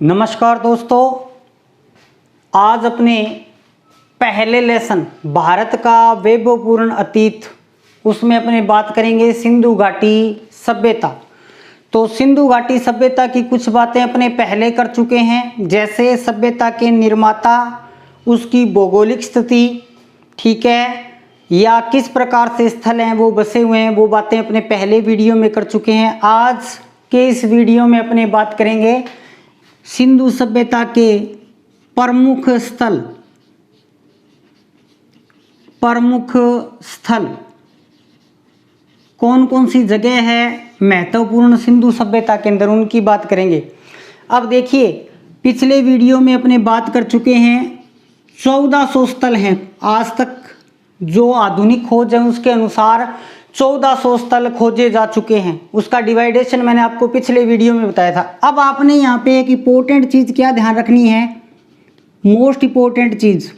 नमस्कार दोस्तों, आज अपने पहले लेसन भारत का वैभवपूर्ण अतीत उसमें अपने बात करेंगे सिंधु घाटी सभ्यता। तो सिंधु घाटी सभ्यता की कुछ बातें अपने पहले कर चुके हैं, जैसे सभ्यता के निर्माता, उसकी भौगोलिक स्थिति, ठीक है, या किस प्रकार से स्थल हैं वो बसे हुए हैं, वो बातें अपने पहले वीडियो में कर चुके हैं। आज के इस वीडियो में अपने बात करेंगे सिंधु सभ्यता के प्रमुख स्थल कौन कौन सी जगह है महत्वपूर्ण सिंधु सभ्यता के अंदर, उनकी बात करेंगे। अब देखिए, पिछले वीडियो में अपने बात कर चुके हैं 1400 स्थल हैं आज तक, जो आधुनिक खोज है उसके अनुसार 1400 स्थल खोजे जा चुके हैं। उसका डिवाइडेशन मैंने आपको पिछले वीडियो में बताया था। अब आपने यहाँ पे एक इम्पोर्टेंट चीज़ क्या ध्यान रखनी है, मोस्ट इम्पोर्टेंट चीज़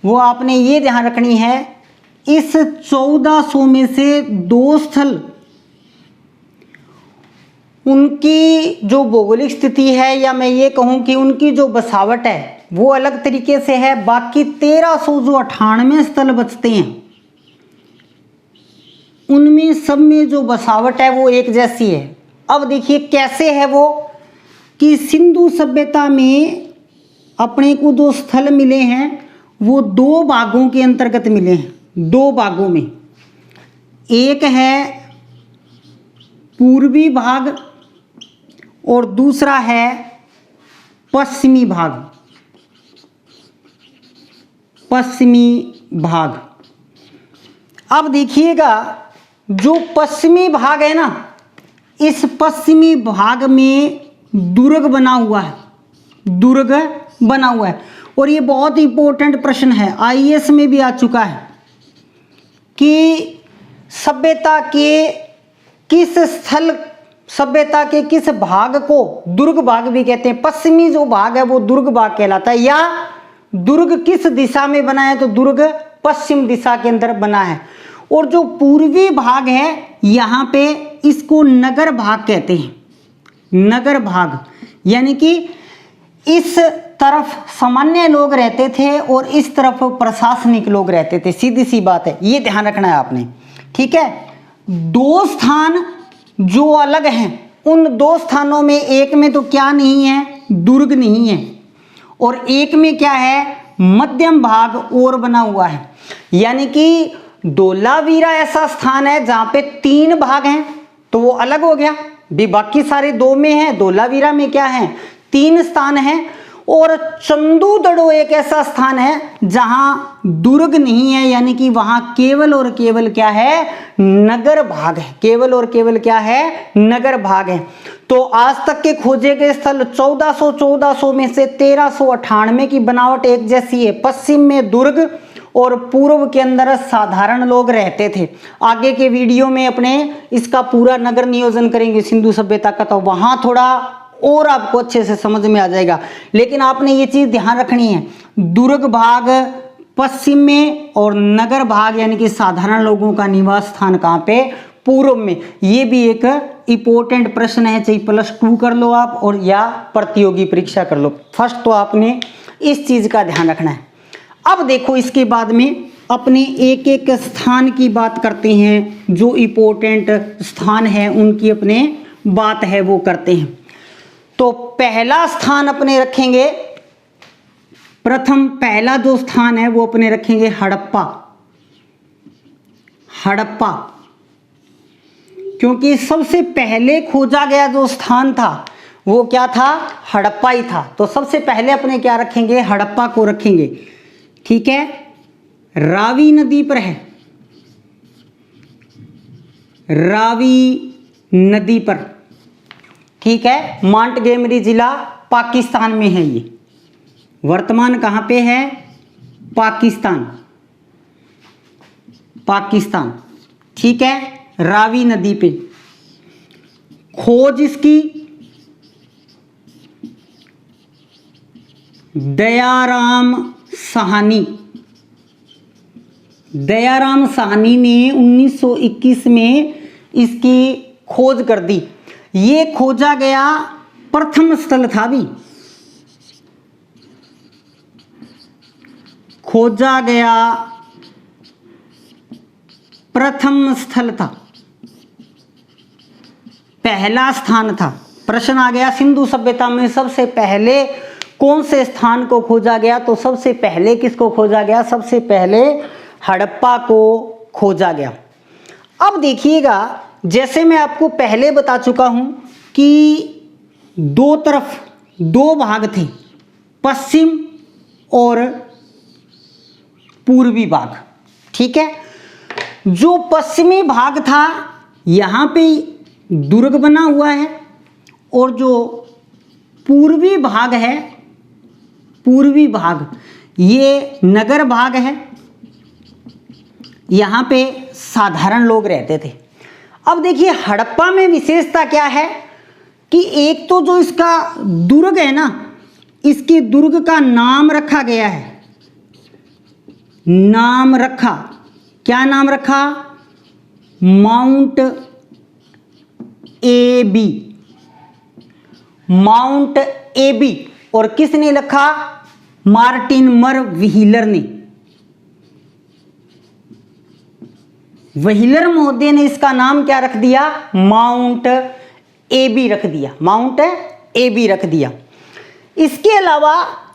वो आपने ये ध्यान रखनी है, इस 1400 में से 2 स्थल उनकी जो भौगोलिक स्थिति है, या मैं ये कहूँ कि उनकी जो बसावट है वो अलग तरीके से है। बाकी 1398 स्थल बचते हैं, उनमें सब में जो बसावट है वो एक जैसी है। अब देखिए कैसे है वो, कि सिंधु सभ्यता में अपने को जो स्थल मिले हैं वो 2 भागों के अंतर्गत मिले हैं। 2 भागों में, एक है पूर्वी भाग और दूसरा है पश्चिमी भाग। अब देखिएगा, जो पश्चिमी भाग है ना, इस पश्चिमी भाग में दुर्ग बना हुआ है। और ये बहुत इंपॉर्टेंट प्रश्न है, आईएएस में भी आ चुका है कि सभ्यता के किस भाग को दुर्ग भाग भी कहते हैं। पश्चिमी जो भाग है वो दुर्ग भाग कहलाता है, या दुर्ग किस दिशा में बना है, तो दुर्ग पश्चिम दिशा के अंदर बना है। और जो पूर्वी भाग है यहाँ पे इसको नगर भाग कहते हैं। नगर भाग यानी कि इस तरफ सामान्य लोग रहते थे और इस तरफ प्रशासनिक लोग रहते थे, सीधी सी बात है, ये ध्यान रखना है आपने, ठीक है। 2 स्थान जो अलग हैं, उन 2 स्थानों में एक में तो क्या नहीं है, दुर्ग नहीं है, और एक में क्या है, मध्यम भाग और बना हुआ है। यानी कि धोलावीरा ऐसा स्थान है जहां पे 3 भाग हैं, तो वो अलग हो गया भी, बाकी सारे 2 में है, धोलावीरा में क्या है, 3 स्थान है। और चंदूदड़ो एक ऐसा स्थान है जहां दुर्ग नहीं है, यानी कि वहां केवल और केवल क्या है, नगर भाग है। केवल और केवल क्या है, नगर भाग है। तो आज तक के खोजे गए स्थल 1400 में से 1398 की बनावट एक जैसी है। पश्चिम में दुर्ग और पूर्व के अंदर साधारण लोग रहते थे। आगे के वीडियो में अपने इसका पूरा नगर नियोजन करेंगे सिंधु सभ्यता का, तो वहां थोड़ा और आपको अच्छे से समझ में आ जाएगा। लेकिन आपने ये चीज ध्यान रखनी है, दुर्ग भाग पश्चिम में और नगर भाग यानी कि साधारण लोगों का निवास स्थान कहाँ पे, पूर्व में। ये भी एक इंपॉर्टेंट प्रश्न है, चाहे +2 कर लो आप और या प्रतियोगी परीक्षा कर लो। फर्स्ट तो आपने इस चीज का ध्यान रखना है। अब देखो, इसके बाद में अपने एक एक स्थान की बात करते हैं, जो इंपॉर्टेंट स्थान है उनकी अपने बात है वो करते हैं। तो पहला स्थान अपने रखेंगे, पहला जो स्थान है वो अपने रखेंगे हड़प्पा। क्योंकि सबसे पहले खोजा गया जो स्थान था वो क्या था, हड़प्पा ही था। तो सबसे पहले अपने क्या रखेंगे, हड़प्पा को रखेंगे, ठीक है। रावी नदी पर है, रावी नदी पर, ठीक है। मांटगेमरी जिला पाकिस्तान में है। ये वर्तमान कहाँ पे है, पाकिस्तान, ठीक है। रावी नदी पे खोज इसकी दयाराम साहनी ने 1921 में इसकी खोज कर दी। ये खोजा गया प्रथम स्थल था भी, खोजा गया प्रथम स्थल था, पहला स्थान था। प्रश्न आ गया सिंधु सभ्यता में सबसे पहले कौन से स्थान को खोजा गया, तो सबसे पहले किसको खोजा गया, सबसे पहले हड़प्पा को खोजा गया। अब देखिएगा, जैसे मैं आपको पहले बता चुका हूं कि दो तरफ दो भाग थे, पश्चिम और पूर्वी भाग, ठीक है। जो पश्चिमी भाग था यहां पे दुर्ग बना हुआ है, और जो पूर्वी भाग है, पूर्वी भाग ये नगर भाग है, यहां पे साधारण लोग रहते थे। अब देखिए हड़प्पा में विशेषता क्या है कि एक तो जो इसका दुर्ग है ना, इसके दुर्ग का नाम रखा गया है, नाम रखा, क्या नाम रखा, माउंट एबी, माउंट एबी। और किसने लिखा, मार्टिन मर व्हीलर ने, व्हीलर महोदय ने इसका नाम क्या रख दिया, माउंट एबी रख दिया, माउंट एबी रख दिया। इसके अलावा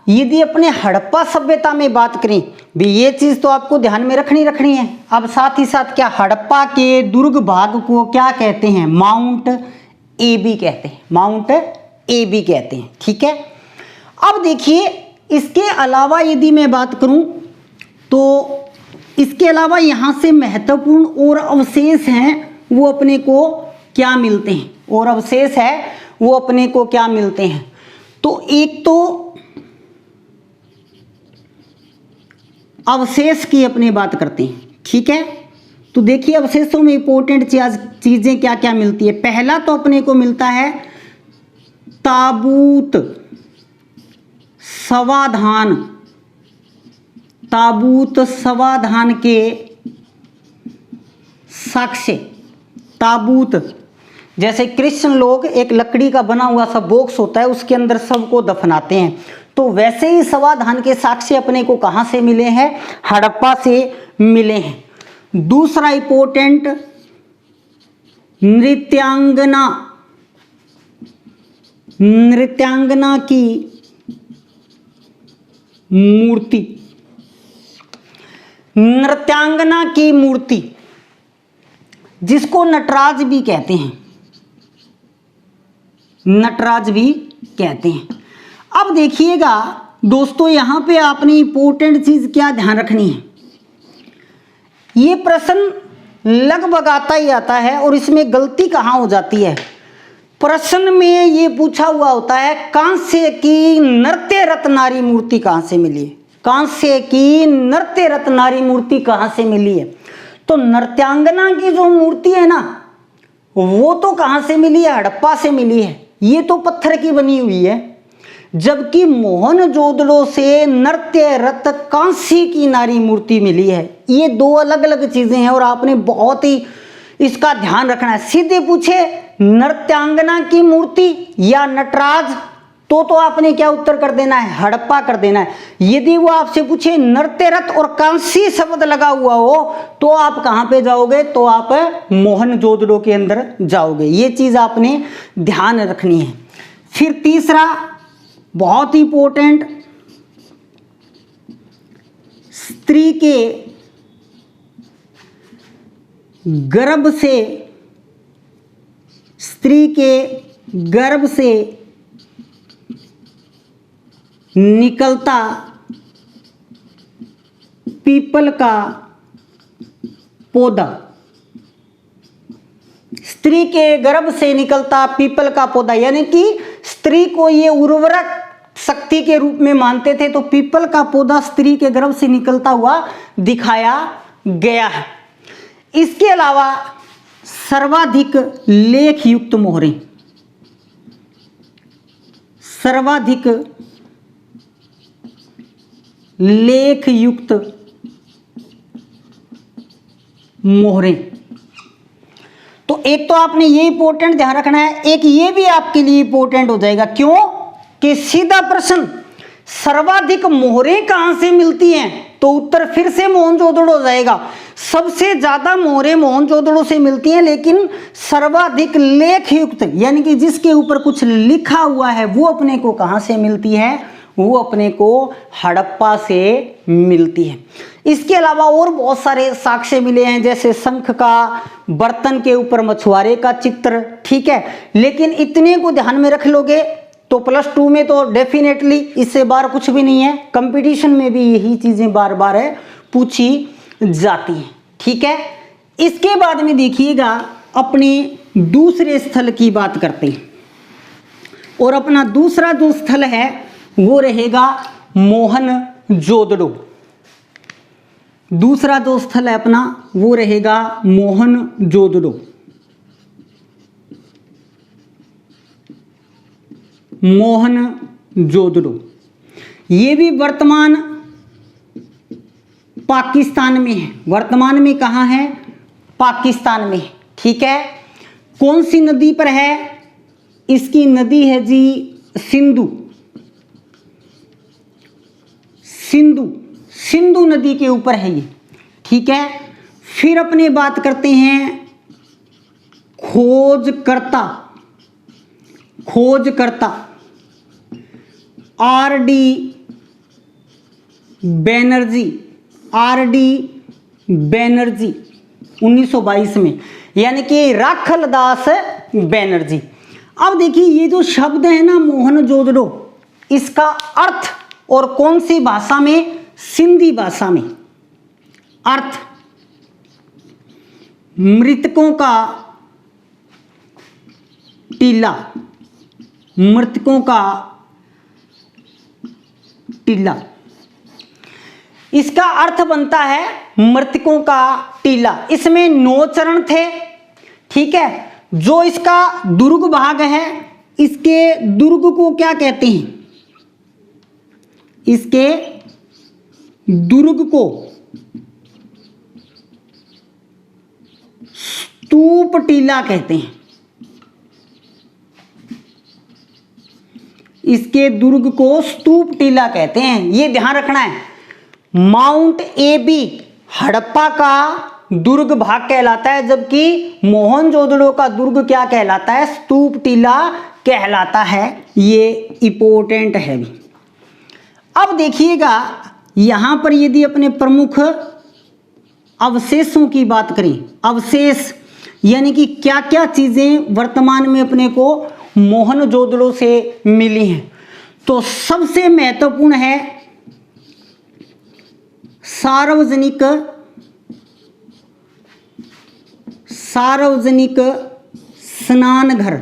यदि अपने हड़प्पा सभ्यता में बात करें भी, ये चीज तो आपको ध्यान में रखनी है। अब साथ ही साथ क्या, हड़प्पा के दुर्ग भाग को क्या कहते हैं, माउंट एबी कहते हैं, माउंट एबी कहते हैं, ठीक है। अब देखिए इसके अलावा यदि मैं बात करूं तो इसके अलावा यहां से महत्वपूर्ण और अवशेष हैं वो अपने को क्या मिलते हैं, और अवशेष है वो अपने को क्या मिलते हैं। तो एक तो अवशेष की अपने बात करते हैं, ठीक है। तो देखिए अवशेषों में इंपॉर्टेंट चीजें क्या क्या मिलती है। पहला तो अपने को मिलता है ताबूत समाधान, ताबूत समाधान के साक्ष्य। ताबूत जैसे कृष्ण लोग एक लकड़ी का बना हुआ सा बॉक्स होता है, उसके अंदर सबको दफनाते हैं, तो वैसे ही समाधान के साक्ष्य अपने को कहां से मिले हैं, हड़प्पा से मिले हैं। दूसरा इंपॉर्टेंट, नृत्यांगना, नृत्यांगना की मूर्ति, नृत्यांगना की मूर्ति जिसको नटराज भी कहते हैं, नटराज भी कहते हैं। अब देखिएगा दोस्तों, यहां पे आपने इंपॉर्टेंट चीज क्या ध्यान रखनी है, ये प्रश्न लगभग आता ही आता है और इसमें गलती कहां हो जाती है। प्रश्न में ये पूछा हुआ होता है कांस्य की नृत्य रत्नारी मूर्ति कहां से मिली है, कांस्य की नृत्य रत्नारी मूर्ति कहां से मिली है। तो नृत्यांगना की जो मूर्ति है ना, वो तो कहां से मिली है, हड़प्पा से मिली है, ये तो पत्थर की बनी हुई है। जबकि मोहनजोदड़ो से नृत्य रत कांस्य की नारी मूर्ति मिली है। ये दो अलग अलग चीजें हैं और आपने बहुत ही इसका ध्यान रखना है। सीधे पूछे नृत्यांगना की मूर्ति या नटराज, तो आपने क्या उत्तर कर देना है, हड़प्पा कर देना है। यदि वो आपसे पूछे नृत्य रथ और कांसी शब्द लगा हुआ हो तो आप कहां पे जाओगे, तो आप मोहनजोदड़ो के अंदर जाओगे। ये चीज आपने ध्यान रखनी है। फिर तीसरा बहुत इंपॉर्टेंट, स्त्री के गर्भ से, स्त्री के गर्भ से निकलता पीपल का पौधा, स्त्री के गर्भ से निकलता पीपल का पौधा, यानी कि स्त्री को ये उर्वरक शक्ति के रूप में मानते थे, तो पीपल का पौधा स्त्री के गर्भ से निकलता हुआ दिखाया गया है। इसके अलावा सर्वाधिक लेख युक्त मोहरें, सर्वाधिक लेख युक्त मोहरें, तो एक तो आपने ये इंपॉर्टेंट ध्यान रखना है, एक ये भी आपके लिए इंपॉर्टेंट हो जाएगा। क्यों? कि सीधा प्रश्न, सर्वाधिक मोहरें कहां से मिलती हैं, तो उत्तर फिर से मोहनजोदड़ो हो जाएगा। सबसे ज्यादा मोहरें मोहनजोदड़ो से मिलती हैं, लेकिन सर्वाधिक लेख युक्त यानी कि जिसके ऊपर कुछ लिखा हुआ है वो अपने को कहां से मिलती है, वो अपने को हड़प्पा से मिलती है। इसके अलावा और बहुत सारे साक्ष्य मिले हैं, जैसे शंख का, बर्तन के ऊपर मछुआरे का चित्र, ठीक है। लेकिन इतने को ध्यान में रख लोगे तो +2 में तो डेफिनेटली इससे बाहर कुछ भी नहीं है। कंपटीशन में भी यही चीजें बार बार पूछी जाती हैं, ठीक है। इसके बाद में देखिएगा अपने दूसरे स्थल की बात करते हैं, और अपना दूसरा जो स्थल है वो रहेगा मोहनजोदड़ो। दूसरा जो स्थल है अपना वो रहेगा मोहनजोदड़ो। मोहनजोदड़ो ये भी वर्तमान पाकिस्तान में है। वर्तमान में कहाँ है? पाकिस्तान में, ठीक है। कौन सी नदी पर है? इसकी नदी है जी सिंधु। सिंधु नदी के ऊपर है ये, ठीक है। फिर अपने बात करते हैं खोजकर्ता R.D. बैनर्जी 1922 में, यानी कि राखलदास बैनर्जी। अब देखिए ये जो शब्द है ना मोहनजोदड़ो, इसका अर्थ और कौन सी भाषा में? सिंधी भाषा में। अर्थ मृतकों का टीला, मृतकों का टीला, इसका अर्थ बनता है मृतकों का टीला। इसमें 9 चरण थे, ठीक है। जो इसका दुर्ग भाग है, इसके दुर्ग को क्या कहते हैं? इसके दुर्ग को स्तूप टीला कहते हैं। इसके दुर्ग को स्तूप टीला कहते हैं, ये ध्यान रखना है। माउंट एबी हड़प्पा का दुर्ग भाग कहलाता है, जबकि मोहनजोदड़ो का दुर्ग क्या कहलाता है? स्तूप टीला कहलाता है। ये इंपॉर्टेंट है भी। अब देखिएगा यहां पर यदि अपने प्रमुख अवशेषों की बात करें, अवशेष यानी कि क्या क्या चीजें वर्तमान में अपने को मोहनजोदड़ो से मिली हैं, तो सबसे महत्वपूर्ण है सार्वजनिक स्नानघर।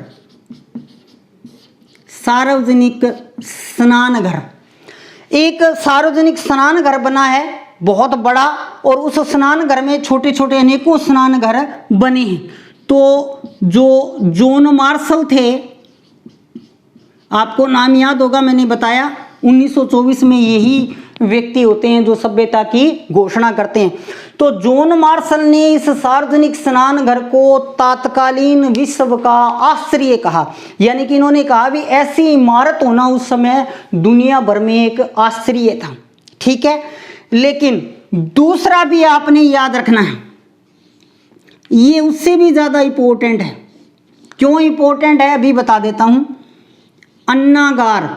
सार्वजनिक स्नानघर, एक सार्वजनिक स्नानघर बना है बहुत बड़ा, और उस स्नानघर में छोटे छोटे अनेकों स्नानघर बने हैं। तो जो जॉन मार्शल थे, आपको नाम याद होगा, मैंने बताया 1924 में यही व्यक्ति होते हैं जो सभ्यता की घोषणा करते हैं। तो जॉन मार्शल ने इस सार्वजनिक स्नानघर को तात्कालीन विश्व का आश्चर्य कहा, यानी कि इन्होंने कहा भी ऐसी इमारत होना उस समय दुनिया भर में एक आश्चर्य था, ठीक है। लेकिन दूसरा भी आपने याद रखना है, ये उससे भी ज्यादा इंपॉर्टेंट है। क्यों इंपॉर्टेंट है अभी बता देता हूं। अन्नागार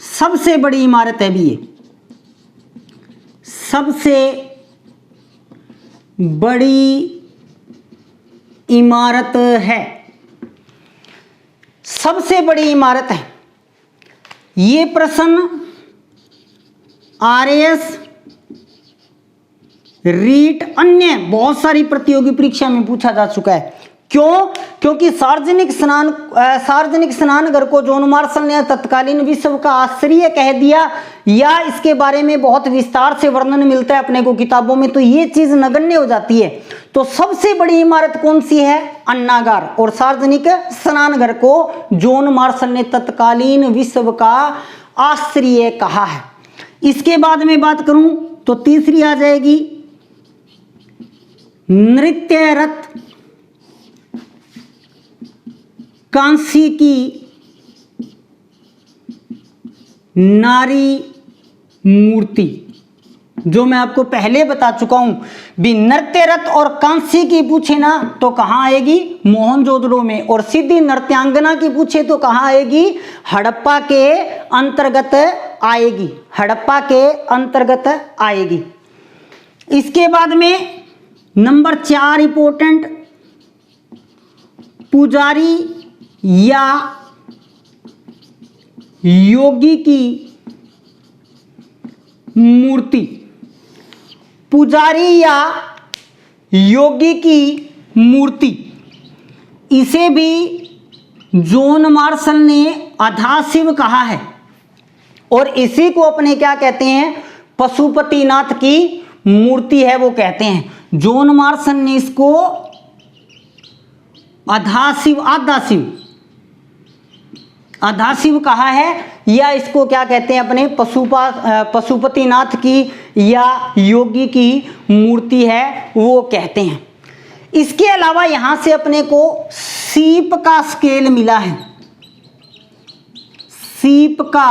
सबसे बड़ी इमारत है भी, ये सबसे बड़ी इमारत है, सबसे बड़ी इमारत है। ये प्रश्न RAS, रीट, अन्य बहुत सारी प्रतियोगी परीक्षा में पूछा जा चुका है। क्यों? क्योंकि सार्वजनिक स्नानघर को जॉन मार्शल ने तत्कालीन विश्व का आश्चर्य कह दिया, या इसके बारे में बहुत विस्तार से वर्णन मिलता है अपने को किताबों में, तो ये चीज नगण्य हो जाती है। तो सबसे बड़ी इमारत कौन सी है? अन्नागार। और सार्वजनिक स्नानघर को जॉन मार्शल ने तत्कालीन विश्व का आश्चर्य कहा है। इसके बाद में बात करूं तो तीसरी आ जाएगी नृत्य रथ कांसी की नारी मूर्ति, जो मैं आपको पहले बता चुका हूं भी नृत्य रथ और कांसी की पूछे ना तो कहां आएगी, मोहनजोदड़ो में, और सीधी नृत्यांगना की पूछे तो कहां आएगी, हड़प्पा के अंतर्गत आएगी, हड़प्पा के अंतर्गत आएगी। इसके बाद में नंबर 4 इंपॉर्टेंट, पुजारी या योगी की मूर्ति, पुजारी या योगी की मूर्ति, इसे भी जॉन मार्शल ने अधाशिव कहा है और इसी को अपने क्या कहते हैं, पशुपतिनाथ की मूर्ति है वो कहते हैं। जॉन मार्शल ने इसको अधाशिव कहा है, या इसको क्या कहते हैं अपने पशुपतिनाथ की या योगी की मूर्ति है वो कहते हैं। इसके अलावा यहां से अपने को सीप का स्केल मिला है, सीप का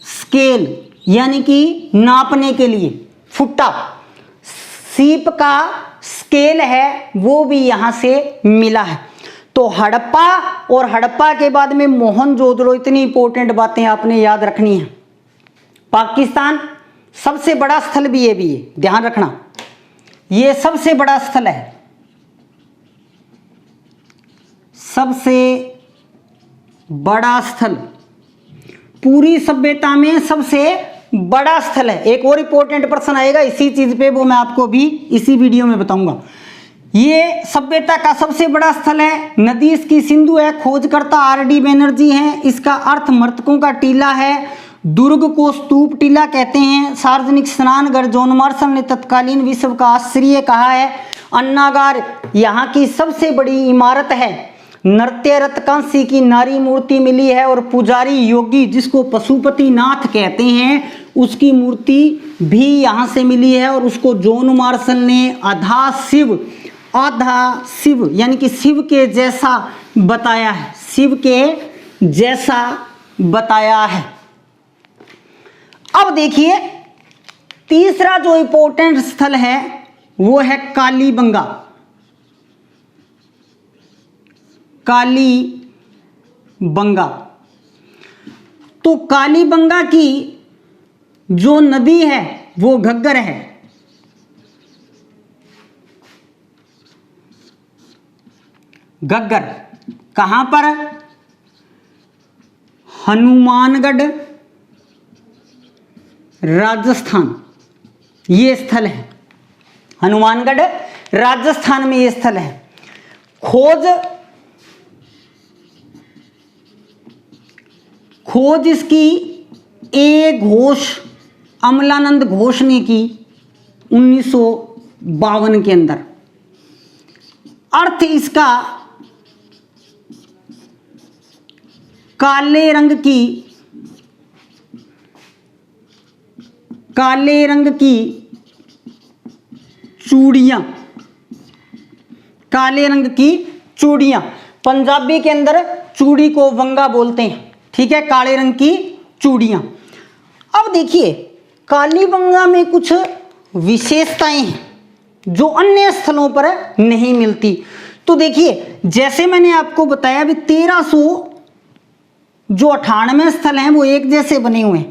स्केल यानी कि नापने के लिए फुट्टा, सीप का स्केल है वो भी यहां से मिला है। तो हड़प्पा और हड़प्पा के बाद में मोहनजोदड़ो, इतनी इंपॉर्टेंट बातें आपने याद रखनी है। पाकिस्तान सबसे बड़ा स्थल भी है, ध्यान रखना, ये सबसे बड़ा स्थल है, सबसे बड़ा स्थल, पूरी सभ्यता में सबसे बड़ा स्थल है। एक और इंपॉर्टेंट प्रश्न आएगा इसी चीज पे, वो मैं आपको भी इसी वीडियो में बताऊंगा। ये सभ्यता का सबसे बड़ा स्थल है, नदी इसकी सिंधु है, खोजकर्ता आरडी बैनर्जी हैं, इसका अर्थ मृतकों का टीला है, दुर्ग को स्तूप टीला कहते हैं, सार्वजनिक स्नानघर जॉन मार्शल ने तत्कालीन विश्व का आश्चर्य कहा है, अन्नागार यहाँ की सबसे बड़ी इमारत है, नृत्य रथ कांसी की नारी मूर्ति मिली है, और पुजारी योगी जिसको पशुपतिनाथ कहते हैं उसकी मूर्ति भी यहाँ से मिली है, और उसको जॉन मार्शल ने आधा शिव यानी कि शिव के जैसा बताया है, शिव के जैसा बताया है। अब देखिए तीसरा जो इंपॉर्टेंट स्थल है वो है कालीबंगा। कालीबंगा, तो कालीबंगा की जो नदी है वो घग्गर है, घग्गर कहां पर, हनुमानगढ़ राजस्थान, ये स्थल है, हनुमानगढ़ राजस्थान में ये स्थल है। खोज इसकी ए घोष, अमलानंद घोष ने की 1952 के अंदर। अर्थ इसका काले रंग की चूड़ियां, काले रंग की चूड़ियां, पंजाबी के अंदर चूड़ी को वंगा बोलते हैं, ठीक है, काले रंग की चूड़ियां। अब देखिए कालीबंगा में कुछ विशेषताएं हैं जो अन्य स्थलों पर नहीं मिलती। तो देखिए जैसे मैंने आपको बताया भी 1398 स्थल हैं वो एक जैसे बने हुए हैं,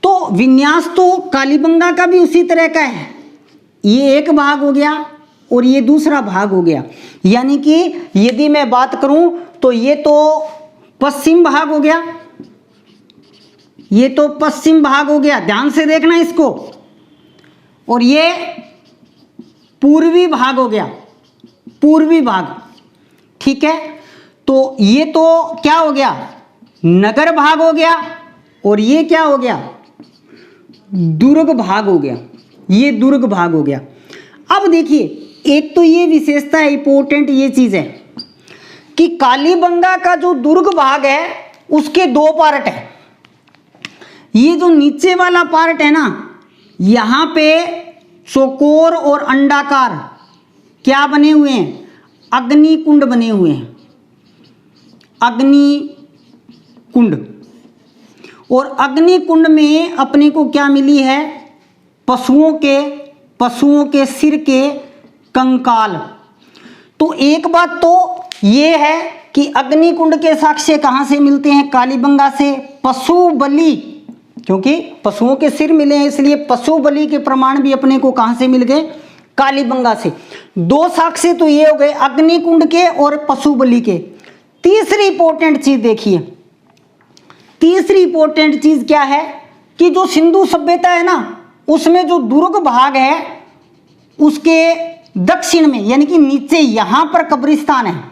तो विन्यास तो कालीबंगा का भी उसी तरह का है, ये एक भाग हो गया और ये दूसरा भाग हो गया। यानी कि यदि मैं बात करूं तो ये तो पश्चिम भाग हो गया, ये तो पश्चिम भाग हो गया, ध्यान से देखना इसको, और ये पूर्वी भाग हो गया, पूर्वी भाग, ठीक है। तो ये तो क्या हो गया, नगर भाग हो गया, और ये क्या हो गया, दुर्ग भाग हो गया, ये दुर्ग भाग हो गया। अब देखिए एक तो ये विशेषता है, इंपॉर्टेंट ये चीज है कि कालीबंगा का जो दुर्ग भाग है उसके दो पार्ट है। ये जो नीचे वाला पार्ट है ना, यहां पे चौकोर और अंडाकार क्या बने हुए हैं, अग्निकुंड बने हुए हैं, अग्निकुंड। और अग्निकुंड में अपने को क्या मिली है, पशुओं के सिर के कंकाल। तो एक बात तो ये है कि अग्निकुंड के साक्ष्य कहाँ से मिलते हैं, कालीबंगा से। पशु बलि, क्योंकि पशुओं के सिर मिले हैं इसलिए पशु बलि के प्रमाण भी अपने को कहाँ से मिल गए, कालीबंगा से। दो साक्ष्य तो ये हो गए अग्निकुंड के और पशु बलि के। तीसरी इंपॉर्टेंट चीज देखिए, तीसरी इंपॉर्टेंट चीज क्या है कि जो सिंधु सभ्यता है ना, उसमें जो दुर्ग भाग है उसके दक्षिण में, यानी कि नीचे यहां पर कब्रिस्तान है।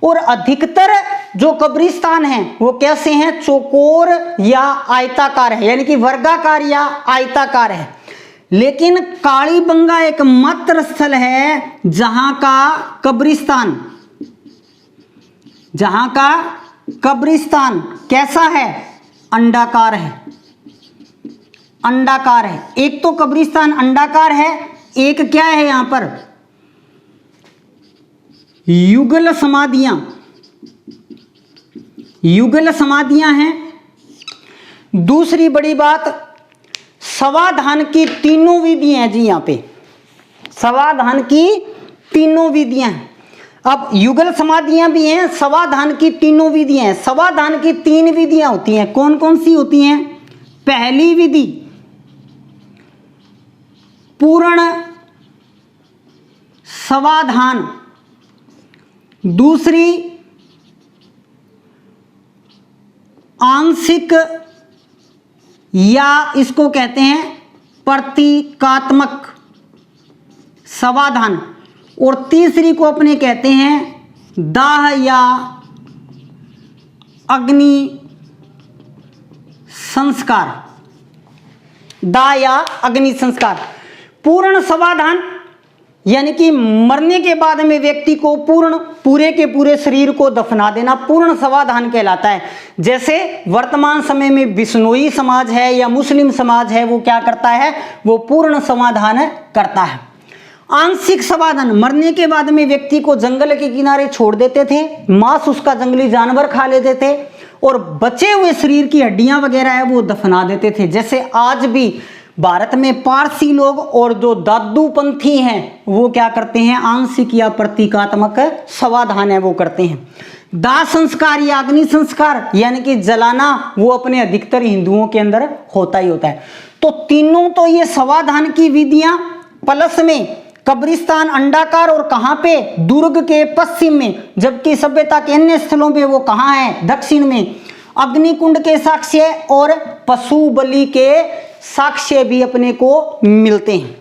और अधिकतर जो कब्रिस्तान है वो कैसे हैं, चौकोर या आयताकार है, यानी कि वर्गाकार या आयताकार है। लेकिन कालीबंगा एक मात्र स्थल है जहां का कब्रिस्तान कैसा है, अंडाकार है, अंडाकार है। एक तो कब्रिस्तान अंडाकार है, एक क्या है यहां पर, युगल समाधियां हैं। दूसरी बड़ी बात, समाधान की तीनों विधियां हैं जी, यहां पे समाधान की तीनों विधियां हैं। अब युगल समाधियां भी हैं, समाधान की तीनों विधियां हैं। समाधान की तीन विधियां होती हैं, कौन कौन सी होती हैं, पहली विधि पूर्ण समाधान, दूसरी आंशिक या इसको कहते हैं प्रतीकात्मक समाधान, और तीसरी को अपने कहते हैं दाह या अग्नि संस्कार, दाह या अग्नि संस्कार। पूर्ण समाधान यानी कि मरने के बाद में व्यक्ति को पूरे के पूरे शरीर को दफना देना पूर्ण समाधान कहलाता है। जैसे वर्तमान समय में बिश्नोई समाज है या मुस्लिम समाज है, वो क्या करता है, वो पूर्ण समाधान करता है। आंशिक समाधान, मरने के बाद में व्यक्ति को जंगल के किनारे छोड़ देते थे, मांस उसका जंगली जानवर खा लेते थे और बचे हुए शरीर की हड्डियां वगैरह है वो दफना देते थे। जैसे आज भी भारत में पारसी लोग और जो दादू पंथी हैं वो क्या करते हैं, आंशिक या प्रतीकात्मक समाधान है वो करते हैं। दाह संस्कार या अग्नि संस्कार यानी कि जलाना, वो अपने अधिकतर हिंदुओं के अंदर होता ही होता है। तो तीनों तो ये समाधान की विधियां, प्लस में कब्रिस्तान अंडाकार और कहां पे, दुर्ग के पश्चिम में, जबकि सभ्यता के अन्य स्थलों पे वो कहां है, दक्षिण में। अग्निकुंड के साक्ष्य और पशु बलि के साक्ष्य भी अपने को मिलते हैं।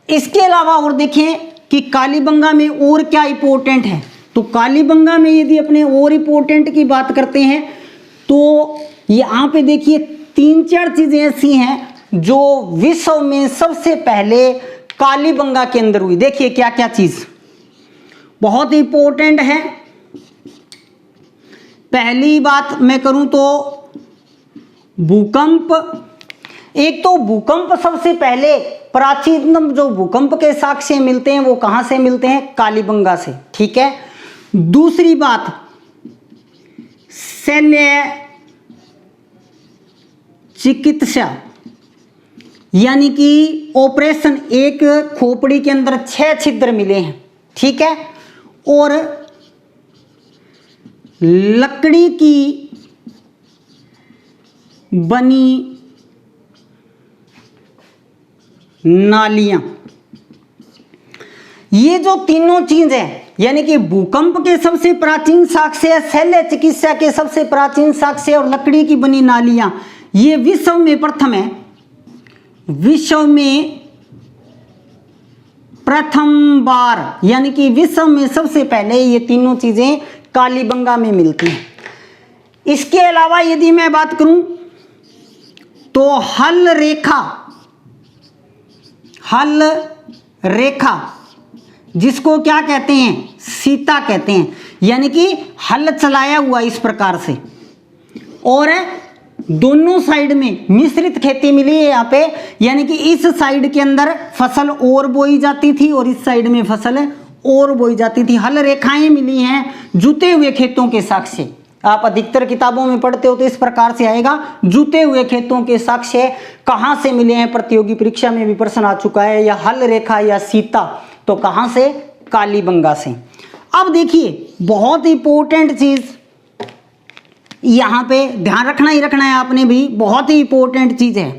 इसके अलावा और देखें कि कालीबंगा में और क्या इंपॉर्टेंट है, तो कालीबंगा में यदि अपने और इंपॉर्टेंट की बात करते हैं तो यहां पे देखिए 3-4 चीजें ऐसी हैं जो विश्व में सबसे पहले कालीबंगा के अंदर हुई। देखिए क्या क्या चीज बहुत इंपॉर्टेंट है। पहली बात मैं करूं तो भूकंप। एक तो भूकंप सबसे पहले प्राचीनतम जो भूकंप के साक्ष्य मिलते हैं वो कहां से मिलते हैं, कालीबंगा से, ठीक है। दूसरी बात, शल्य चिकित्सा यानी कि ऑपरेशन, एक खोपड़ी के अंदर 6 छिद्र मिले हैं, ठीक है। और लकड़ी की बनी नालियां, ये जो तीनों चीज है यानी कि भूकंप के सबसे प्राचीन साक्ष्य, शल्य चिकित्सा के सबसे प्राचीन साक्ष्य और लकड़ी की बनी नालियां, ये विश्व में प्रथम है। विश्व में प्रथम बार यानी कि विश्व में सबसे पहले ये तीनों चीजें कालीबंगा में मिलती हैं। इसके अलावा यदि मैं बात करूं तो हल रेखा जिसको क्या कहते हैं, सीता कहते हैं, यानी कि हल चलाया हुआ इस प्रकार से। और दोनों साइड में मिश्रित खेती मिली है यहाँ पे, यानी कि इस साइड के अंदर फसल और बोई जाती थी और इस साइड में फसल और बोई जाती थी। हल रेखाएं मिली हैं जुते हुए खेतों के साक्ष्य। आप अधिकतर किताबों में पढ़ते हो तो इस प्रकार से आएगा, जुते हुए खेतों के साक्ष्य कहाँ से मिले हैं। प्रतियोगी परीक्षा में भी प्रश्न आ चुका है, या हल रेखा या सीता, तो कहाँ से, कालीबंगा से। अब देखिए बहुत इंपॉर्टेंट चीज यहाँ पे ध्यान रखना ही रखना है आपने भी, बहुत ही इंपॉर्टेंट चीज है।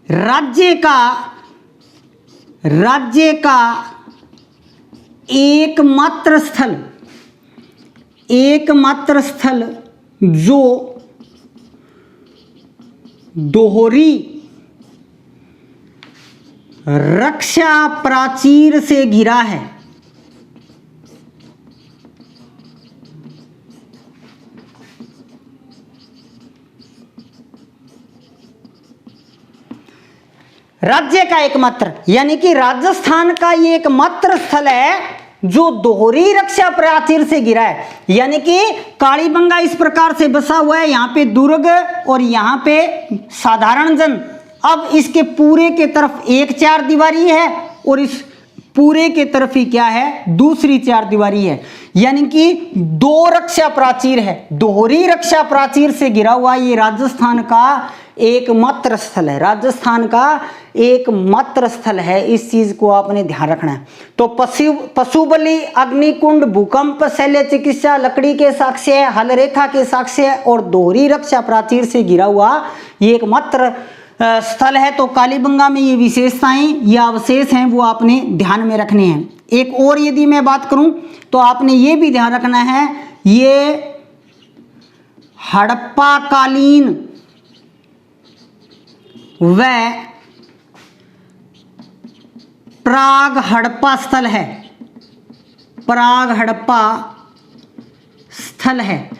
राज्य का एकमात्र स्थल जो दोहरी रक्षा प्राचीर से घिरा है, राज्य का एकमात्र, यानी कि राजस्थान का ये एकमात्र स्थल है जो दोहरी रक्षा प्राचीर से घिरा है। यानी कि कालीबंगा इस प्रकार से बसा हुआ है, यहाँ पे दुर्ग और यहाँ पे साधारण जन। अब इसके पूरे के तरफ एक चार दीवारी है और इस पूरे के तरफ ही क्या है, दूसरी चार दीवारी है, यानी कि दो रक्षा प्राचीर है। दोहरी रक्षा प्राचीर से घिरा हुआ ये राजस्थान का एकमात्र स्थल है, राजस्थान का एकमात्र स्थल है। इस चीज को आपने ध्यान रखना है। तो पशु बलि, अग्निकुंड, भूकंप, शल्य चिकित्सा, लकड़ी के साक्ष्य, हल रेखा के साक्ष्य और दोहरी रक्षा प्राचीर से घिरा हुआ ये एकमात्र स्थल है। तो कालीबंगा में ये विशेषताएं या अवशेष हैं वो आपने ध्यान में रखने हैं। एक और यदि मैं बात करूं तो आपने ये भी ध्यान रखना है, ये हड़प्पा कालीन व प्राग हड़प्पा स्थल है, प्राग हड़प्पा स्थल है,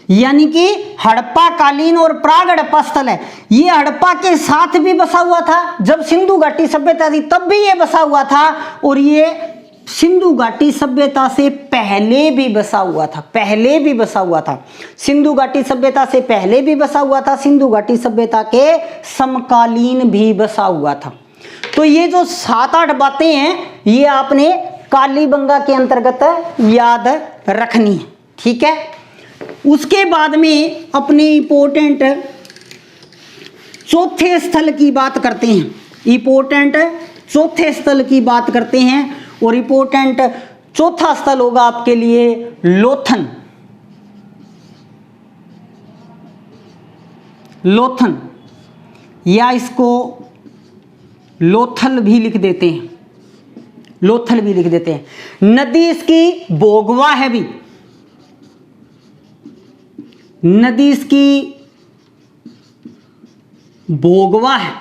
यानी कि हड़प्पा कालीन और प्राग हड़प्पा स्थल है। ये हड़प्पा के साथ भी बसा हुआ था, जब सिंधु घाटी सभ्यता थी तब भी ये बसा हुआ था, और ये सिंधु घाटी सभ्यता से पहले भी बसा हुआ था, पहले भी बसा हुआ था। सिंधु घाटी सभ्यता से पहले भी बसा हुआ था, सिंधु घाटी सभ्यता के समकालीन भी बसा हुआ था। तो ये जो 7-8 बातें हैं ये आपने कालीबंगा के अंतर्गत याद रखनी है, ठीक है। उसके बाद में अपने इंपॉर्टेंट चौथे स्थल की बात करते हैं, इंपॉर्टेंट चौथे स्थल की बात करते हैं। और इंपॉर्टेंट चौथा स्थल होगा आपके लिए लोथन, लोथन, या इसको लोथल भी लिख देते हैं, लोथल भी लिख देते हैं। नदी इसकी बोगवा है भी, नदी इसकी बोगवा है।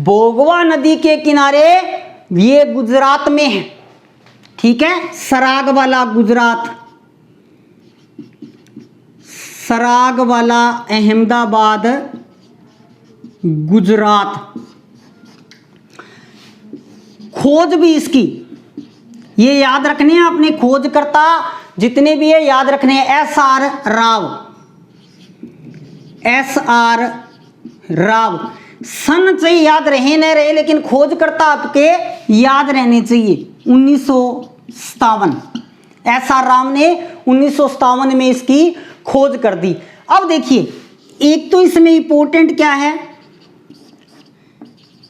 बोगवा नदी के किनारे ये गुजरात में है, ठीक है। सराग वाला गुजरात, सराग वाला अहमदाबाद गुजरात। खोज भी इसकी ये याद रखने हैं अपने, खोजकर्ता जितने भी है याद रखने हैं। SR Rao, SR Rao. सन चाहिए याद रहे न रहे, लेकिन खोजकर्ता आपके याद रहने चाहिए। 1957 SR राव ने 1957 में इसकी खोज कर दी। अब देखिए एक तो इसमें इंपॉर्टेंट क्या है,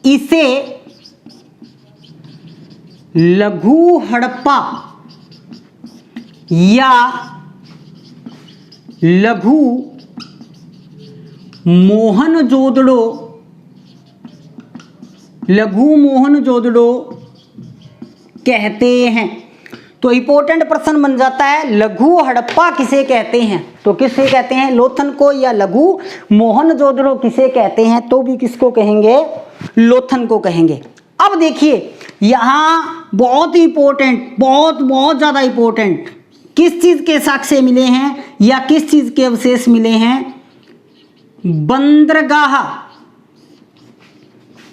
इसे लघु हड़प्पा या लघु मोहनजोदड़ो, लघु मोहनजोदड़ो कहते हैं। तो इंपॉर्टेंट प्रश्न बन जाता है, लघु हड़प्पा किसे कहते हैं, तो किसे कहते हैं, लोथन को, या लघु मोहनजोदड़ो किसे कहते हैं, तो भी किसको कहेंगे, लोथन को कहेंगे। अब देखिए यहां बहुत ही इंपॉर्टेंट, बहुत ज्यादा इंपॉर्टेंट, किस चीज के साक्ष्य मिले हैं या किस चीज के अवशेष मिले हैं, बंदरगाह,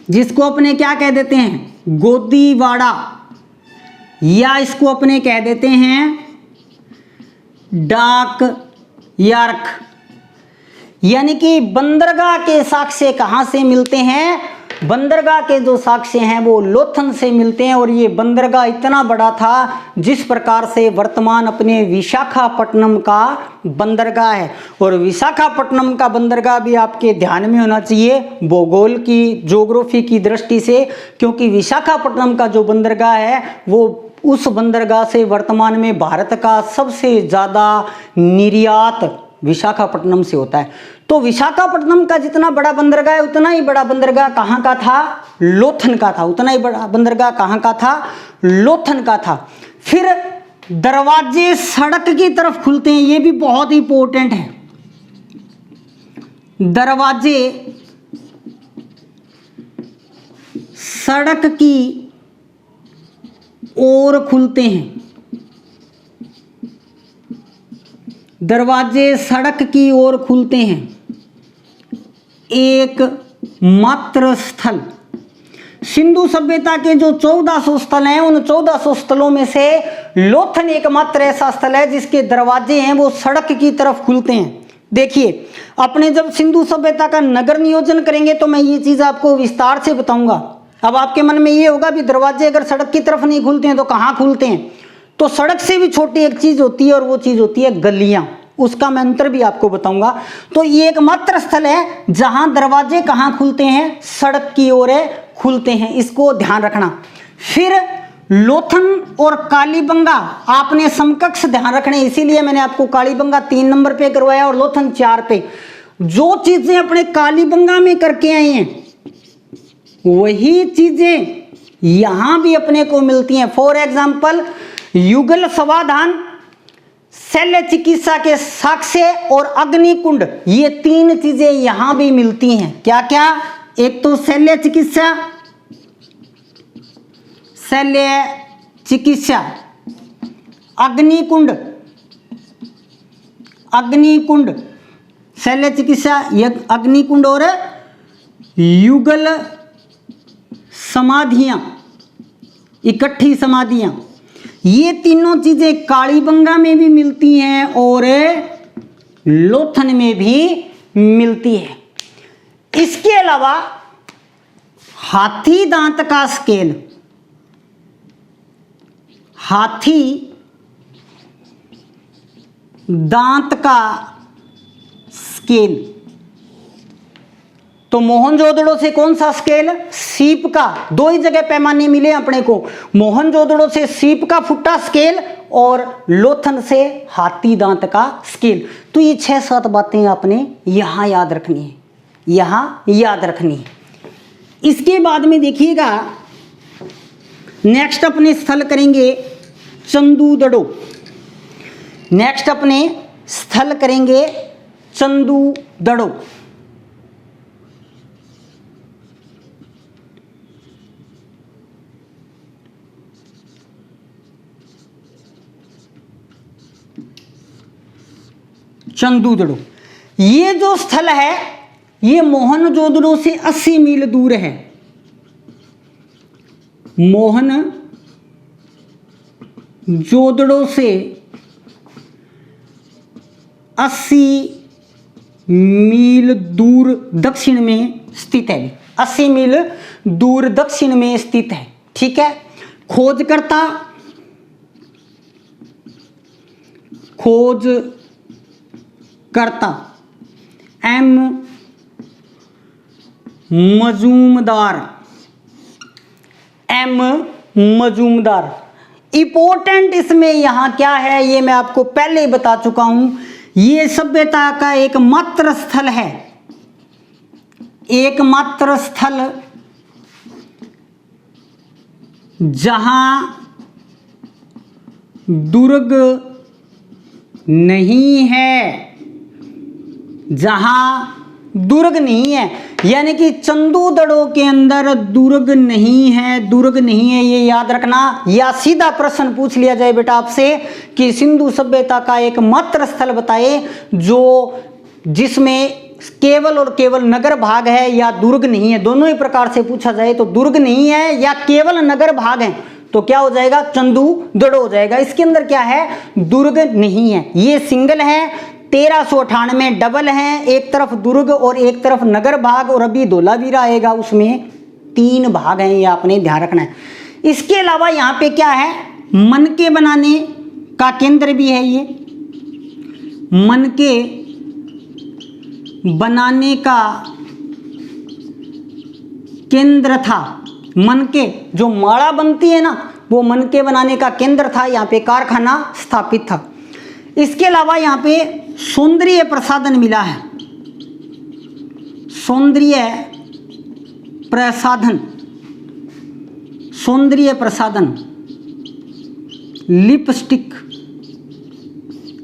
जिसको अपने क्या कह देते हैं, गोदीवाड़ा, या इसको अपने कह देते हैं डाक यार्क। यानी कि बंदरगाह के साक्ष्य कहाँ से मिलते हैं? बंदरगाह के जो साक्ष्य हैं वो लोथन से मिलते हैं। और ये बंदरगाह इतना बड़ा था जिस प्रकार से वर्तमान अपने विशाखापट्टनम का बंदरगाह है। और विशाखापट्टनम का बंदरगाह भी आपके ध्यान में होना चाहिए भूगोल की, ज्योग्राफी की दृष्टि से, क्योंकि विशाखापट्टनम का जो बंदरगाह है वो उस बंदरगाह से वर्तमान में भारत का सबसे ज़्यादा निर्यात विशाखापट्टनम से होता है। तो विशाखापट्टनम का जितना बड़ा बंदरगाह है उतना ही बड़ा बंदरगाह कहाँ का था? लोथन का था। उतना ही बड़ा बंदरगाह कहाँ का था? लोथन का था। फिर दरवाजे सड़क की तरफ खुलते हैं, ये भी बहुत इंपॉर्टेंट है। दरवाजे सड़क की ओर खुलते हैं। दरवाजे सड़क की ओर खुलते हैं। एक मात्र स्थल, सिंधु सभ्यता के जो 1400 स्थल हैं उन 1400 स्थलों में से लोथन एकमात्र ऐसा स्थल है जिसके दरवाजे हैं वो सड़क की तरफ खुलते हैं। देखिए, अपने जब सिंधु सभ्यता का नगर नियोजन करेंगे तो मैं ये चीज आपको विस्तार से बताऊंगा। अब आपके मन में ये होगा भी दरवाजे अगर सड़क की तरफ नहीं खुलते हैं तो कहाँ खुलते हैं? तो सड़क से भी छोटी एक चीज होती है और वो चीज होती है गलियां। उसका मैं अंतर भी आपको बताऊंगा। तो ये एकमात्र स्थल है जहां दरवाजे कहाँ खुलते हैं? सड़क की ओर खुलते हैं, इसको ध्यान रखना। फिर लोथन और कालीबंगा आपने समकक्ष ध्यान रखने, इसीलिए मैंने आपको कालीबंगा 3 नंबर पे करवाया और लोथन 4 पे। जो चीजें अपने कालीबंगा में करके आए हैं वही चीजें यहां भी अपने को मिलती हैं। फॉर एग्जाम्पल युगल समाधान, शल्य चिकित्सा के साक्ष्य और अग्निकुंड, ये 3 चीजें यहां भी मिलती हैं। क्या क्या? एक तो शल्य चिकित्सा, अग्निकुंड, शल्य चिकित्सा, अग्निकुंड और युगल समाधियां, इकट्ठी समाधियां, ये तीनों चीजें कालीबंगा में भी मिलती हैं और लोथन में भी मिलती है। इसके अलावा हाथी दांत का स्केल, हाथी दांत का स्केल, तो मोहनजोदड़ो से कौन सा स्केल? सीप का। 2 ही जगह पैमाने मिले अपने को, मोहनजोदड़ो से सीप का फुट्टा स्केल और लोथन से हाथी दांत का स्केल। तो ये 6-7 बातें आपने यहां याद रखनी है, यहां याद रखनी है। इसके बाद में देखिएगा नेक्स्ट अपने स्थल करेंगे चंदूदड़ो। नेक्स्ट अपने स्थल करेंगे चंदूदड़ो। चंदूदड़ो ये जो स्थल है ये मोहनजोदड़ो से 80 मील दूर है। मोहनजोदड़ो से 80 मील दूर दक्षिण में स्थित है। 80 मील दूर दक्षिण में स्थित है। ठीक है। खोजकर्ता एम मजूमदार। इंपॉर्टेंट इसमें यहां क्या है ये मैं आपको पहले ही बता चुका हूं। ये सभ्यता का एकमात्र स्थल है, एकमात्र स्थल जहां दुर्ग नहीं है, जहां दुर्ग नहीं है, यानी कि चंदूदड़ो के अंदर दुर्ग नहीं है। दुर्ग नहीं है ये याद रखना। या सीधा प्रश्न पूछ लिया जाए बेटा आपसे कि सिंधु सभ्यता का एकमात्र स्थल बताए जो जिसमें केवल और केवल नगर भाग है या दुर्ग नहीं है। दोनों ही प्रकार से पूछा जाए तो दुर्ग नहीं है या केवल नगर भाग है तो क्या हो जाएगा? चंदूदड़ो हो जाएगा। इसके अंदर क्या है? दुर्ग नहीं है। ये सिंगल है 1398 डबल हैं, एक तरफ दुर्ग और एक तरफ नगर भाग, और अभी धोलावीरा आएगा उसमें 3 भाग हैं, ये आपने ध्यान रखना है। इसके अलावा यहाँ पे क्या है, मनके बनाने का केंद्र भी है, ये मनके बनाने का केंद्र था। मनके जो माला बनती है ना, वो मनके बनाने का केंद्र था, यहाँ पे कारखाना स्थापित था। इसके अलावा यहाँ पे सौंदर्य प्रसाधन मिला है, सौंदर्य प्रसाधन, सौंदर्य प्रसाधन, लिपस्टिक,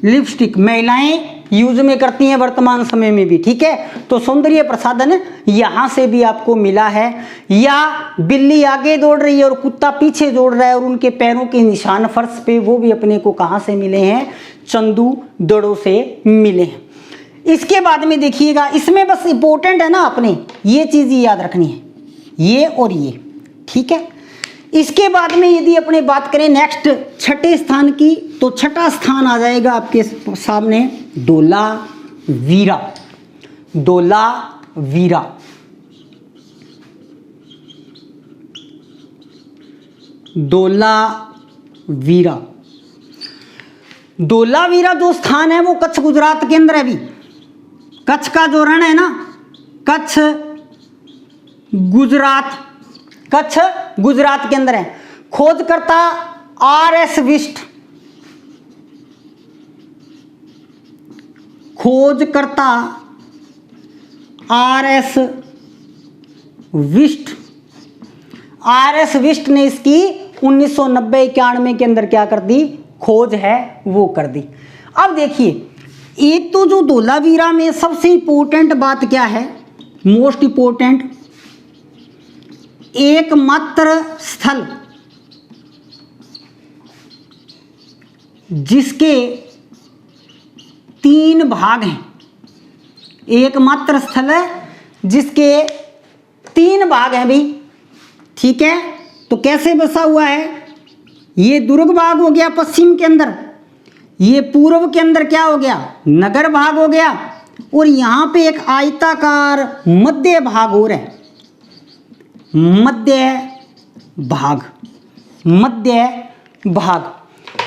लिपस्टिक महिलाएं यूज में करती हैं वर्तमान समय में भी, ठीक है। तो सौंदर्य प्रसाधन यहां से भी आपको मिला है। या बिल्ली आगे दौड़ रही है और कुत्ता पीछे दौड़ रहा है और उनके पैरों के निशान फर्श पे, वो भी अपने को कहां से मिले हैं, चंदूदड़ों से मिले हैं। इसके बाद में देखिएगा, इसमें बस इंपॉर्टेंट है ना, आपने ये चीज याद रखनी है, ये और ये, ठीक है। इसके बाद में यदि अपने बात करें नेक्स्ट छठे स्थान की, तो छठा स्थान आ जाएगा आपके सामने धोलावीरा, धोलावीरा। धोलावीरा, धोलावीरा जो स्थान है वो कच्छ गुजरात के अंदर है। अभी कच्छ का जो रण है ना, कच्छ गुजरात, कच्छ गुजरात के अंदर है। खोजकर्ता RS विष्ट, खोजकर्ता RS विष्ट, RS विष्ट ने इसकी 1990-91 के अंदर क्या कर दी, खोज है वो कर दी। अब देखिए, एक तो जो धोलावीरा में सबसे इंपॉर्टेंट बात क्या है, मोस्ट इंपॉर्टेंट, एकमात्र स्थल जिसके 3 भाग हैं, एकमात्र स्थल है जिसके 3 भाग हैं भाई, ठीक है। तो कैसे बसा हुआ है, ये दुर्ग भाग हो गया पश्चिम के अंदर, ये पूर्व के अंदर क्या हो गया, नगर भाग हो गया, और यहां पे एक आयताकार मध्य भाग और है, मध्य भाग, मध्य भाग।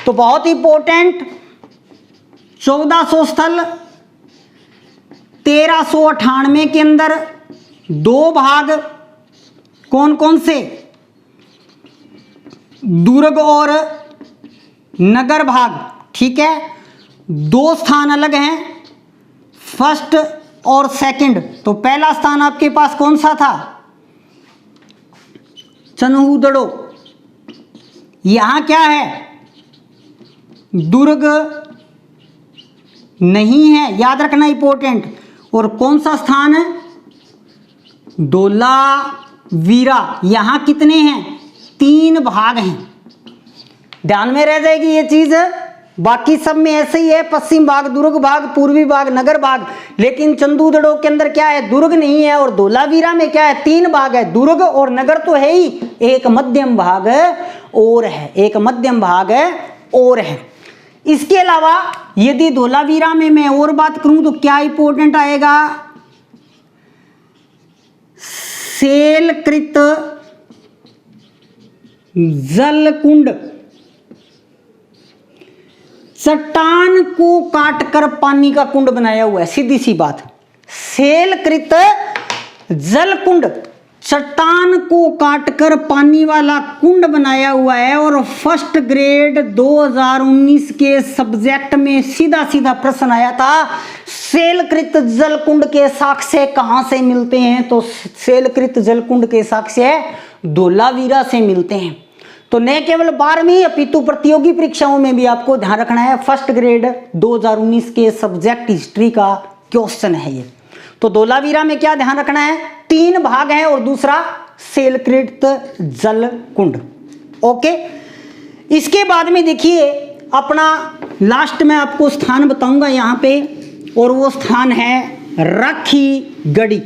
तो बहुत इंपॉर्टेंट, 1400 स्थल 1398 के अंदर 2 भाग, कौन कौन से, दुर्ग और नगर भाग, ठीक है। 2 स्थान अलग हैं, फर्स्ट और सेकंड। तो पहला स्थान आपके पास कौन सा था, चन्हूदड़ो, यहां क्या है, दुर्ग नहीं है, याद रखना इंपॉर्टेंट। और कौन सा स्थान है, धोलावीरा, यहां कितने हैं, 3 भाग हैं, ध्यान में रह जाएगी ये चीज। बाकी सब में ऐसे ही है, पश्चिम भाग दुर्ग भाग, पूर्वी भाग नगर भाग, लेकिन चंदूदड़ो के अंदर क्या है, दुर्ग नहीं है। और धोलावीरा में क्या है, 3 भाग है, दुर्ग और नगर तो है ही, एक मध्यम भाग और है, एक मध्यम भाग और है। इसके अलावा यदि धोलावीरा में मैं और बात करूं तो क्या इंपॉर्टेंट आएगा, सेलकृत जलकुंड, चट्टान को काटकर पानी का कुंड बनाया हुआ है, सीधी सी बात। सेलकृत जलकुंड, चट्टान को काटकर पानी वाला कुंड बनाया हुआ है। और फर्स्ट ग्रेड 2019 के सब्जेक्ट में सीधा सीधा प्रश्न आया था, सेलकृत जलकुंड के साक्ष्य कहां से मिलते हैं, तो सेलकृत जलकुंड के साक्ष्य धोलावीरा से मिलते हैं। तो न केवल 12वीं अपितु प्रतियोगी परीक्षाओं में भी आपको ध्यान रखना है, फर्स्ट ग्रेड 2019 के सब्जेक्ट हिस्ट्री का क्वेश्चन है ये। तो धोलावीरा में क्या ध्यान रखना है, 3 भाग हैं और दूसरा सेलकृत जलकुंड, ओके। इसके बाद में देखिए अपना लास्ट में आपको स्थान बताऊंगा यहां पे, और वो स्थान है राखीगढ़ी,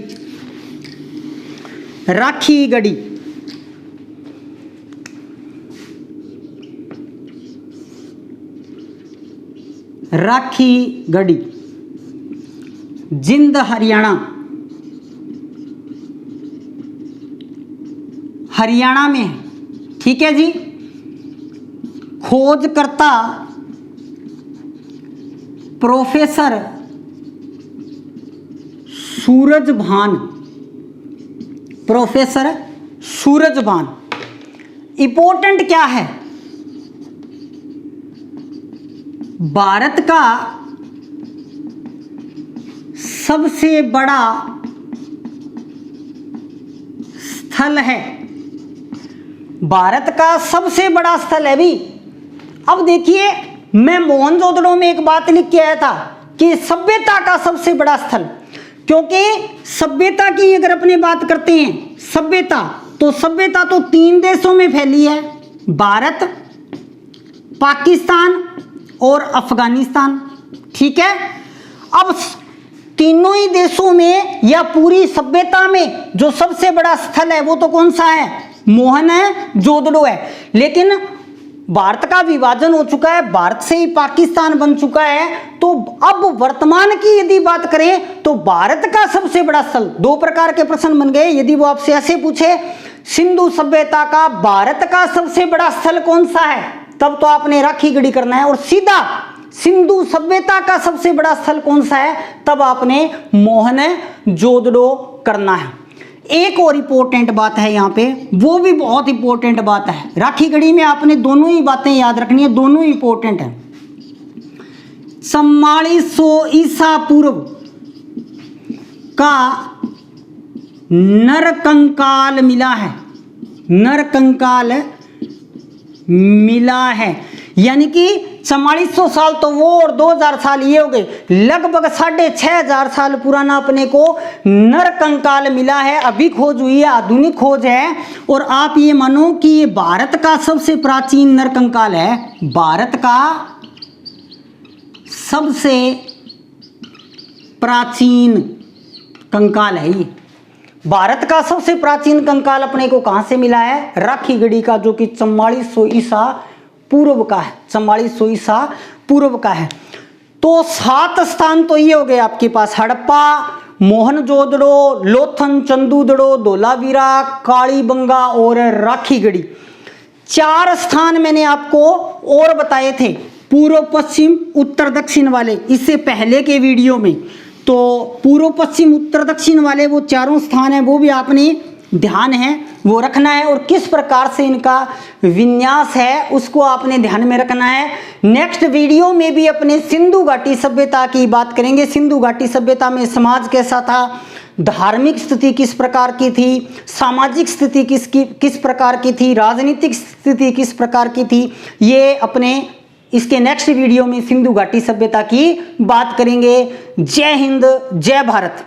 राखीगढ़ी। राखीगढ़ी जिंद हरियाणा, हरियाणा में है। ठीक है जी। खोजकर्ता professor Surajbhan, professor Surajbhan. Important क्या है, भारत का सबसे बड़ा स्थल है, भारत का सबसे बड़ा स्थल है भी। अब देखिए, मैं मोहनजोदड़ो में एक बात लिख के आया था कि सभ्यता का सबसे बड़ा स्थल, क्योंकि सभ्यता की अगर अपने बात करते हैं, सभ्यता तो 3 देशों में फैली है, भारत, पाकिस्तान और अफगानिस्तान। ठीक है। अब तीनों ही देशों में या पूरी सभ्यता में जो सबसे बड़ा स्थल है वो तो कौन सा है, मोहनजोदड़ो है। लेकिन भारत का विभाजन हो चुका है, भारत से ही पाकिस्तान बन चुका है। तो अब वर्तमान की यदि बात करें तो भारत का सबसे बड़ा स्थल, 2 प्रकार के प्रश्न बन गए। यदि वो आपसे ऐसे पूछे सिंधु सभ्यता का भारत का सबसे बड़ा स्थल कौन सा है, तब तो आपने राखी गढ़ी करना है। और सीधा सिंधु सभ्यता का सबसे बड़ा स्थल कौन सा है, तब आपने मोहनजोदड़ो करना है। एक और इंपॉर्टेंट बात है यहाँ पे, वो भी बहुत इंपॉर्टेंट बात है। राखी गढ़ी में आपने दोनों ही बातें याद रखनी है, दोनों ही इंपॉर्टेंट है। 4400 ईसा पूर्व का नरकंकाल मिला है, नरकंकाल मिला है। यानी कि 4400 साल तो वो और 2000 साल ये हो गए, लगभग 6500 साल पुराना अपने को नरकंकाल मिला है। अभी खोज हुई है, आधुनिक खोज है। और आप ये मानो कि ये भारत का सबसे प्राचीन नरकंकाल है, भारत का सबसे प्राचीन कंकाल है ये। भारत का सबसे प्राचीन कंकाल अपने को कहां से मिला है, राखी गढ़ी का, जो कि 4400 ईसा पूर्व का है, 4400 ईसा पूर्व का है। तो 7 स्थान तो ये हो गए आपके पास, हड़प्पा, मोहनजोदड़ो, लोथन, चंदूदड़ो, धोलावीरा, कालीबंगा और राखी गढ़ी। 4 स्थान मैंने आपको और बताए थे, पूर्व पश्चिम उत्तर दक्षिण वाले, इससे पहले के वीडियो में। तो पूर्व पश्चिम उत्तर दक्षिण वाले वो 4 स्थान हैं, वो भी आपने ध्यान है वो रखना है। और किस प्रकार से इनका विन्यास है उसको आपने ध्यान में रखना है। नेक्स्ट वीडियो में भी अपने सिंधु घाटी सभ्यता की बात करेंगे। सिंधु घाटी सभ्यता में समाज कैसा था, धार्मिक स्थिति किस प्रकार की थी, सामाजिक स्थिति किस प्रकार की थी, राजनीतिक स्थिति किस प्रकार की थी, ये अपने इसके नेक्स्ट वीडियो में सिंधु घाटी सभ्यता की बात करेंगे। जय हिंद, जय भारत।